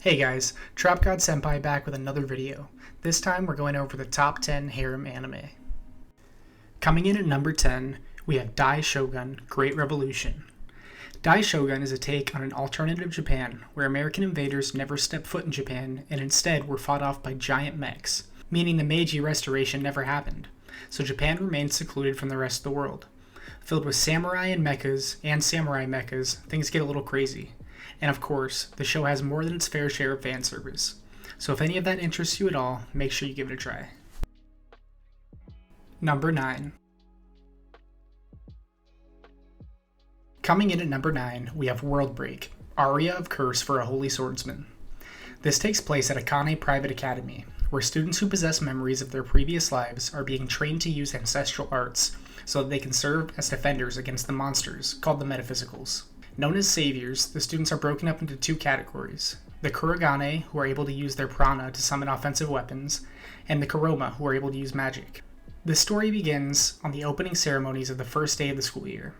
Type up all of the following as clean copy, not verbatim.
Hey guys, Trap God Senpai back with another video. This time we're going over the top 10 harem anime. Coming in at number 10, we have Dai Shogun, Great Revolution. Dai Shogun is a take on an alternative Japan where American invaders never stepped foot in Japan and instead were fought off by giant mechs, meaning the Meiji Restoration never happened, so Japan remained secluded from the rest of the world. Filled with samurai and samurai mechas, things get a little crazy. And of course, the show has more than its fair share of fan service. So if any of that interests you at all, make sure you give it a try. Number 9. Coming in at number 9, we have World Break, Aria of Curse for a Holy Swordsman. This takes place at Akane Private Academy, where students who possess memories of their previous lives are being trained to use ancestral arts so that they can serve as defenders against the monsters called the Metaphysicals. Known as saviors, the students are broken up into two categories: the Kurogane, who are able to use their prana to summon offensive weapons, and the Kuroma, who are able to use magic. The story begins on the opening ceremonies of the first day of the school year.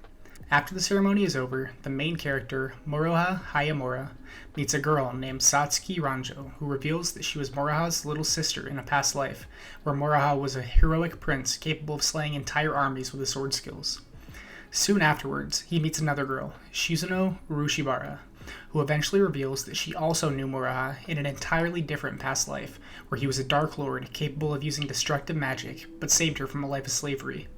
After the ceremony is over, the main character, Moroha Hayamura, meets a girl named Satsuki Ranjo, who reveals that she was Moroha's little sister in a past life, where Moroha was a heroic prince capable of slaying entire armies with his sword skills. Soon afterwards, he meets another girl, Shizuno Urushibara, who eventually reveals that she also knew Moroha in an entirely different past life, where he was a Dark Lord capable of using destructive magic, but saved her from a life of slavery.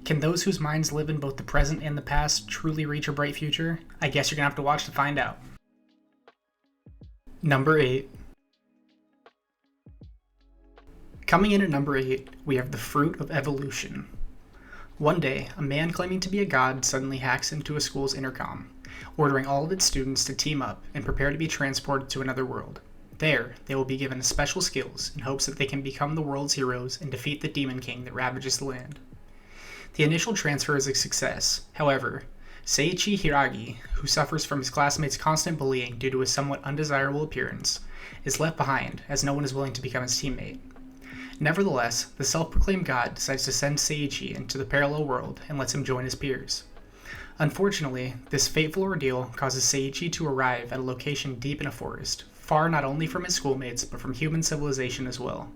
Can those whose minds live in both the present and the past truly reach a bright future? I guess you're gonna have to watch to find out. Number 8. Coming in at number 8, we have The Fruit of Evolution. One day, a man claiming to be a god suddenly hacks into a school's intercom, ordering all of its students to team up and prepare to be transported to another world. There, they will be given special skills in hopes that they can become the world's heroes and defeat the Demon King that ravages the land. The initial transfer is a success. However, Seiichi Hiragi, who suffers from his classmates' constant bullying due to his somewhat undesirable appearance, is left behind as no one is willing to become his teammate. Nevertheless, the self-proclaimed god decides to send Seiichi into the parallel world and lets him join his peers. Unfortunately, this fateful ordeal causes Seiichi to arrive at a location deep in a forest, far not only from his schoolmates but from human civilization as well.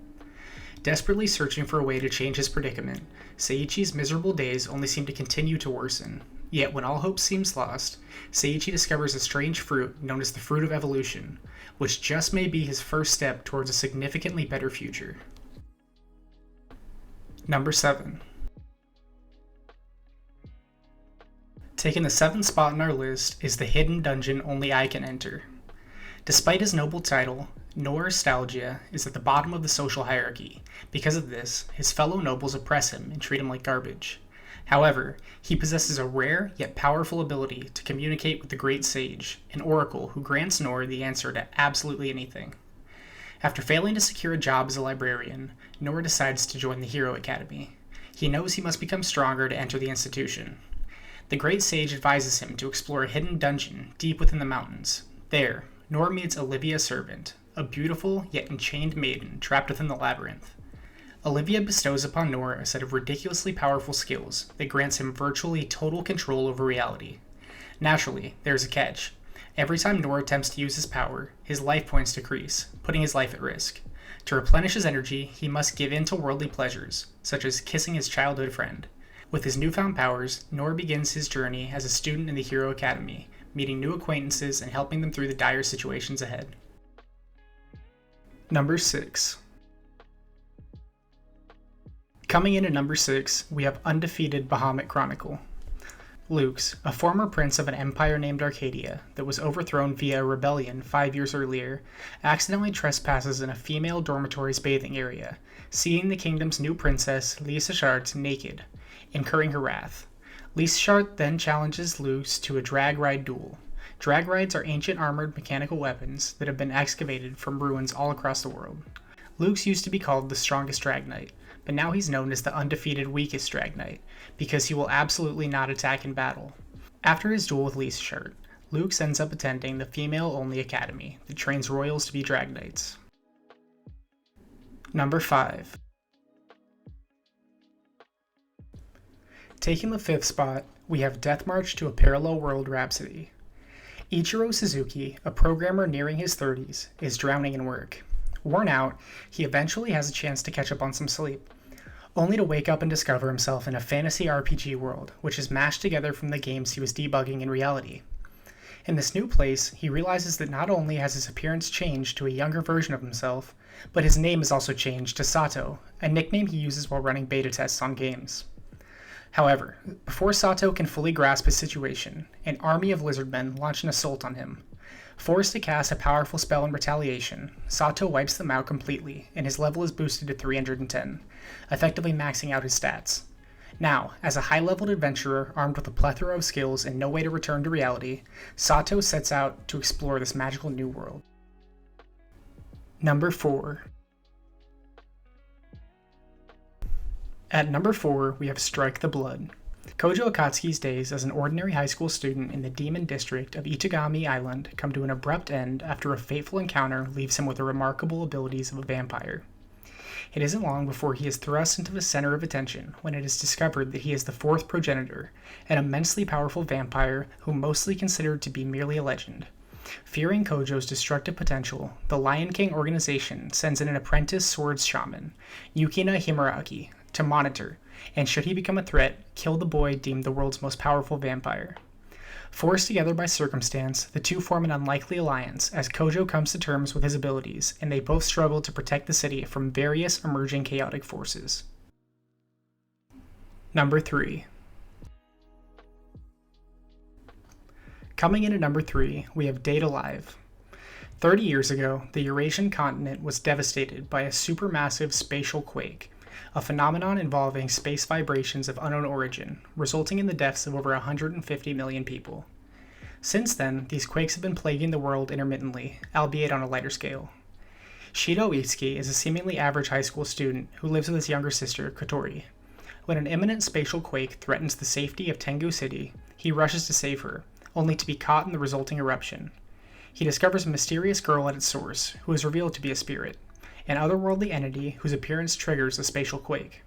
Desperately searching for a way to change his predicament, Seiichi's miserable days only seem to continue to worsen. Yet when all hope seems lost, Seiichi discovers a strange fruit known as the Fruit of Evolution, which just may be his first step towards a significantly better future. Number 7. Taking the 7th spot on our list is the hidden dungeon only I can enter. Despite his noble title, Nostalgia is at the bottom of the social hierarchy. Because of this, his fellow nobles oppress him and treat him like garbage. However, he possesses a rare yet powerful ability to communicate with the Great Sage, an oracle who grants Nor the answer to absolutely anything. After failing to secure a job as a librarian, Nor decides to join the Hero Academy. He knows he must become stronger to enter the institution. The Great Sage advises him to explore a hidden dungeon deep within the mountains. There, Nor meets Olivia Servant, a beautiful yet enchained maiden trapped within the labyrinth. Olivia bestows upon Nor a set of ridiculously powerful skills that grants him virtually total control over reality. Naturally, there is a catch. Every time Nor attempts to use his power, his life points decrease, putting his life at risk. To replenish his energy, he must give in to worldly pleasures, such as kissing his childhood friend. With his newfound powers, Nor begins his journey as a student in the Hero Academy, meeting new acquaintances and helping them through the dire situations ahead. Number 6. Coming in at number 6, we have Undefeated Bahamut Chronicle. Lux, a former prince of an empire named Arcadia that was overthrown via a rebellion 5 years earlier, accidentally trespasses in a female dormitory's bathing area, seeing the kingdom's new princess, Lisa Shart, naked, incurring her wrath. Lisa Shart then challenges Lux to a drag ride duel. Drag rides are ancient armored mechanical weapons that have been excavated from ruins all across the world. Lux used to be called the strongest drag knight, but now he's known as the undefeated weakest drag knight, because he will absolutely not attack in battle. After his duel with Lisa Shart, Lux ends up attending the female-only academy that trains royals to be drag knights. Number 5. Taking the 5th spot, we have Deathmarch to a Parallel World Rhapsody. Ichiro Suzuki, a programmer nearing his 30s, is drowning in work. Worn out, he eventually has a chance to catch up on some sleep, only to wake up and discover himself in a fantasy RPG world, which is mashed together from the games he was debugging in reality. In this new place, he realizes that not only has his appearance changed to a younger version of himself, but his name is also changed to Sato, a nickname he uses while running beta tests on games. However, before Sato can fully grasp his situation, an army of lizardmen launch an assault on him. Forced to cast a powerful spell in retaliation, Sato wipes them out completely, and his level is boosted to 310, effectively maxing out his stats. Now, as a high-leveled adventurer armed with a plethora of skills and no way to return to reality, Sato sets out to explore this magical new world. Number 4. At number 4, we have Strike the Blood. Kojo Akatsuki's days as an ordinary high school student in the Demon District of Ichigami Island come to an abrupt end after a fateful encounter leaves him with the remarkable abilities of a vampire. It isn't long before he is thrust into the center of attention when it is discovered that he is the fourth progenitor, an immensely powerful vampire whom mostly considered to be merely a legend. Fearing Kojo's destructive potential, the Lion King organization sends in an apprentice swords shaman, Yukina Himeraki, to monitor, and should he become a threat, kill the boy deemed the world's most powerful vampire. Forced together by circumstance, the two form an unlikely alliance as Kojo comes to terms with his abilities, and they both struggle to protect the city from various emerging chaotic forces. Number 3. Coming in at number 3, we have Date Alive. 30 years ago, the Eurasian continent was devastated by a supermassive spatial quake, a phenomenon involving space vibrations of unknown origin, resulting in the deaths of over 150 million people. Since then, these quakes have been plaguing the world intermittently, albeit on a lighter scale. Shido Itsuki is a seemingly average high school student who lives with his younger sister, Kotori. When an imminent spatial quake threatens the safety of Tengu City, he rushes to save her, only to be caught in the resulting eruption. He discovers a mysterious girl at its source, who is revealed to be a spirit, an otherworldly entity whose appearance triggers a spatial quake.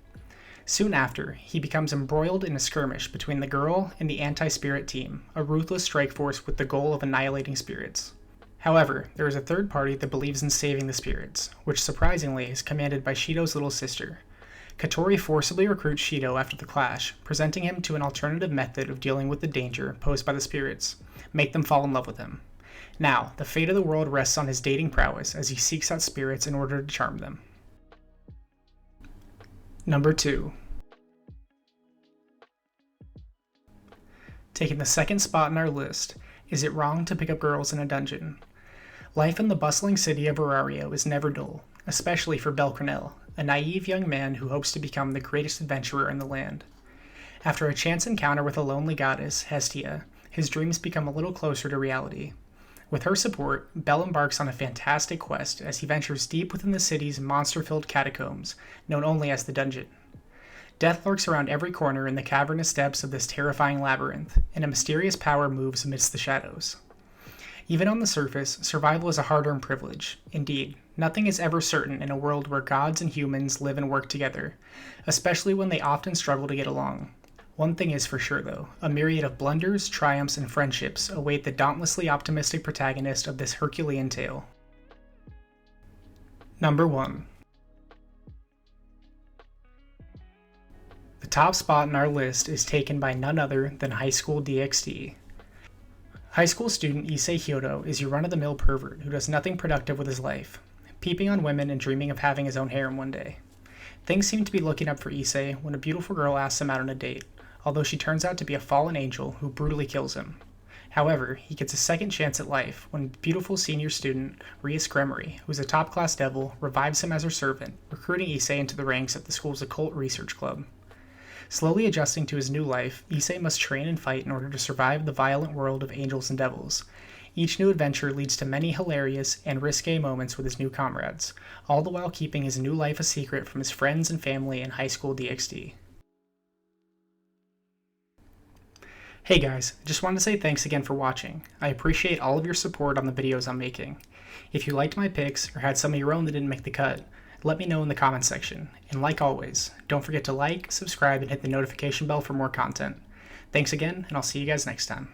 Soon after, he becomes embroiled in a skirmish between the girl and the anti-spirit team, a ruthless strike force with the goal of annihilating spirits. However, there is a third party that believes in saving the spirits, which surprisingly is commanded by Shido's little sister. Kotori forcibly recruits Shido after the clash, presenting him to an alternative method of dealing with the danger posed by the spirits, make them fall in love with him. Now, the fate of the world rests on his dating prowess as he seeks out spirits in order to charm them. Number 2. Taking the second spot in our list, is it wrong to pick up girls in a dungeon? Life in the bustling city of Aria is never dull, especially for Belcrenel, a naive young man who hopes to become the greatest adventurer in the land. After a chance encounter with a lonely goddess, Hestia, his dreams become a little closer to reality. With her support, Bell embarks on a fantastic quest as he ventures deep within the city's monster-filled catacombs, known only as the Dungeon. Death lurks around every corner in the cavernous depths of this terrifying labyrinth, and a mysterious power moves amidst the shadows. Even on the surface, survival is a hard-earned privilege. Indeed, nothing is ever certain in a world where gods and humans live and work together, especially when they often struggle to get along. One thing is for sure, though, a myriad of blunders, triumphs, and friendships await the dauntlessly optimistic protagonist of this Herculean tale. Number 1. The top spot in our list is taken by none other than High School DxD. High school student Issei Hyodo is your run-of-the-mill pervert who does nothing productive with his life, peeping on women and dreaming of having his own harem one day. Things seem to be looking up for Issei when a beautiful girl asks him out on a date, although she turns out to be a fallen angel who brutally kills him. However, he gets a second chance at life when beautiful senior student Rias Gremory, who is a top-class devil, revives him as her servant, recruiting Issei into the ranks of the school's occult research club. Slowly adjusting to his new life, Issei must train and fight in order to survive the violent world of angels and devils. Each new adventure leads to many hilarious and risque moments with his new comrades, all the while keeping his new life a secret from his friends and family in High School DxD. Hey guys, just wanted to say thanks again for watching. I appreciate all of your support on the videos I'm making. If you liked my picks or had some of your own that didn't make the cut, let me know in the comments section. And like always, don't forget to like, subscribe, and hit the notification bell for more content. Thanks again, and I'll see you guys next time.